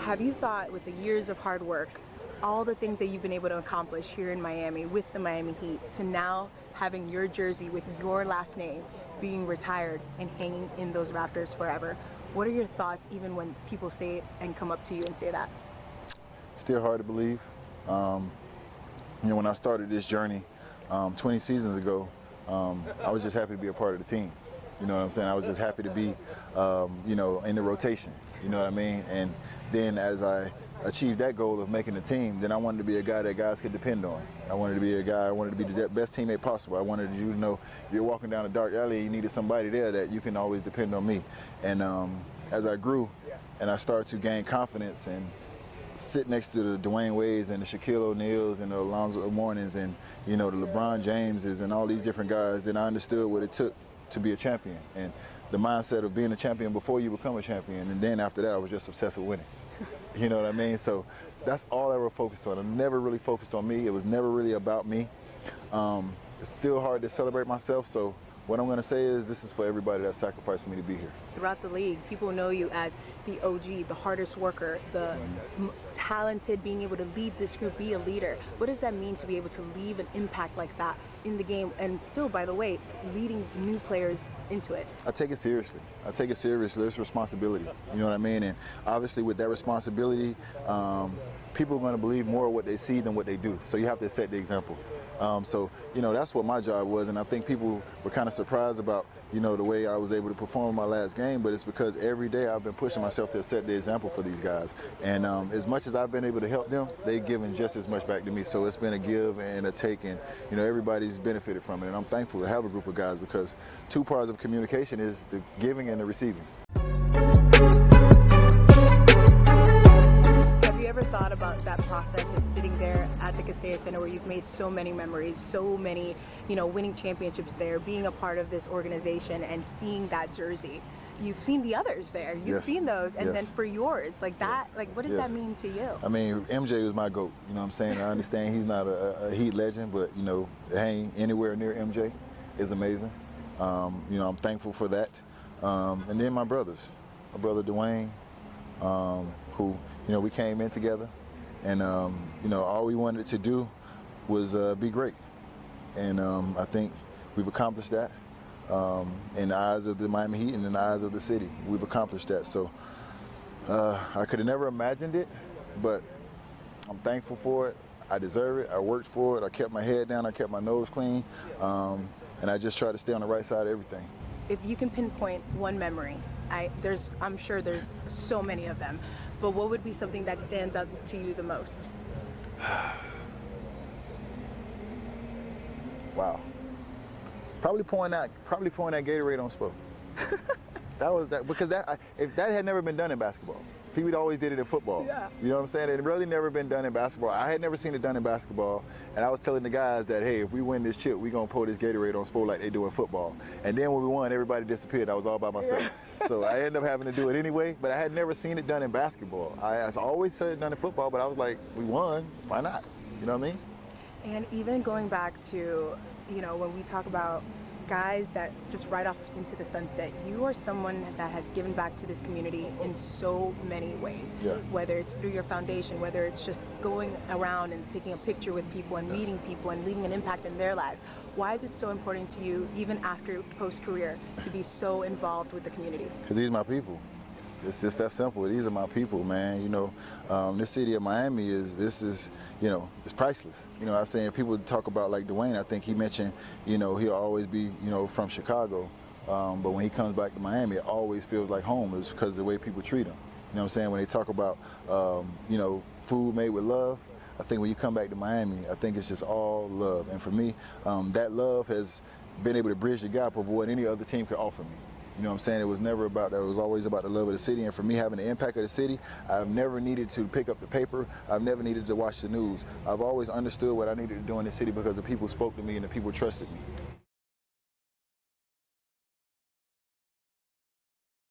Have you thought, with the years of hard work, all the things that you've been able to accomplish here in Miami with the Miami Heat, to now having your jersey with your last name being retired and hanging in those rafters forever, what are your thoughts even when people say it and come up to you and say that? Still hard to believe. When I started this journey 20 seasons ago, I was just happy to be a part of the team. You know what I'm saying? I was just happy to be, in the rotation. You know what I mean? And then as I achieved that goal of making the team, then I wanted to be a guy that guys could depend on. I wanted to be a guy, I wanted to be the best teammate possible. I wanted you to know if you're walking down a dark alley, you needed somebody there that you can always depend on me. And as I grew and I started to gain confidence and sit next to the Dwayne Wades and the Shaquille O'Neals and the Alonzo Mournings and, the LeBron Jameses and all these different guys, then I understood what it took to be a champion and the mindset of being a champion before you become a champion. And then after that, I was just obsessed with winning. You know what I mean? So that's all I ever focused on. I never really focused on me. It was never really about me. It's still hard to celebrate myself, so what I'm going to say is this is for everybody that sacrificed for me to be here. Throughout the league, people know you as the OG, the hardest worker, the talented, being able to lead this group, be a leader. What does that mean to be able to leave an impact like that in the game and still, by the way, leading new players into it? I take it seriously. There's responsibility. You know what I mean? And obviously with that responsibility, people are going to believe more of what they see than what they do. So you have to set the example. That's what my job was, and I think people were kind of surprised about, the way I was able to perform in my last game, but it's because every day I've been pushing myself to set the example for these guys. And as much as I've been able to help them, they've given just as much back to me. So it's been a give and a take, and, everybody's benefited from it. And I'm thankful to have a group of guys because two parts of communication is the giving and the receiving. Ever thought about that process of sitting there at the Kaseya Center where you've made so many memories, so many, winning championships there, being a part of this organization and seeing that jersey? You've seen the others there. You've seen those. And then for yours, like that, what does that mean to you? I mean, MJ was my GOAT. You know what I'm saying? I understand he's not a Heat legend, but, hanging anywhere near MJ is amazing. I'm thankful for that. And then my brothers, my brother Dwayne, who, we came in together, and all we wanted to do was be great, and I think we've accomplished that in the eyes of the Miami Heat and in the eyes of the city. We've accomplished that. So I could have never imagined it, but I'm thankful for it. I deserve it. I worked for it. I kept my head down. I kept my nose clean, and I just tried to stay on the right side of everything. If you can pinpoint one memory, I'm sure there's so many of them, but what would be something that stands out to you the most? Wow. Probably pouring that Gatorade on Spo. Because if that had never been done in basketball. People always did it in football. Yeah. You know what I'm saying? It really never been done in basketball. I had never seen it done in basketball, and I was telling the guys that, hey, if we win this chip, we're going to pour this Gatorade on Spo like they do in football. And then when we won, everybody disappeared. I was all by myself. Yeah. So I ended up having to do it anyway, but I had never seen it done in basketball. I always said it done in football, but I was like, we won, why not? You know what I mean? And even going back to, when we talk about guys that just ride off into the sunset, you are someone that has given back to this community in so many ways. Yeah. Whether it's through your foundation, whether it's just going around and taking a picture with people and meeting people and leaving an impact in their lives. Why is it so important to you, even after post-career, to be so involved with the community? Because these are my people. It's just that simple. These are my people, man. This city of Miami is priceless. I was saying, people talk about like Dwayne. I think he mentioned, he'll always be, from Chicago. But when he comes back to Miami, it always feels like home. It's because of the way people treat him. You know what I'm saying? When they talk about, food made with love, I think when you come back to Miami, I think it's just all love. And for me, that love has been able to bridge the gap of what any other team could offer me. You know what I'm saying? It was never about that. It was always about the love of the city. And for me, having the impact of the city, I've never needed to pick up the paper. I've never needed to watch the news. I've always understood what I needed to do in the city because the people spoke to me and the people trusted me.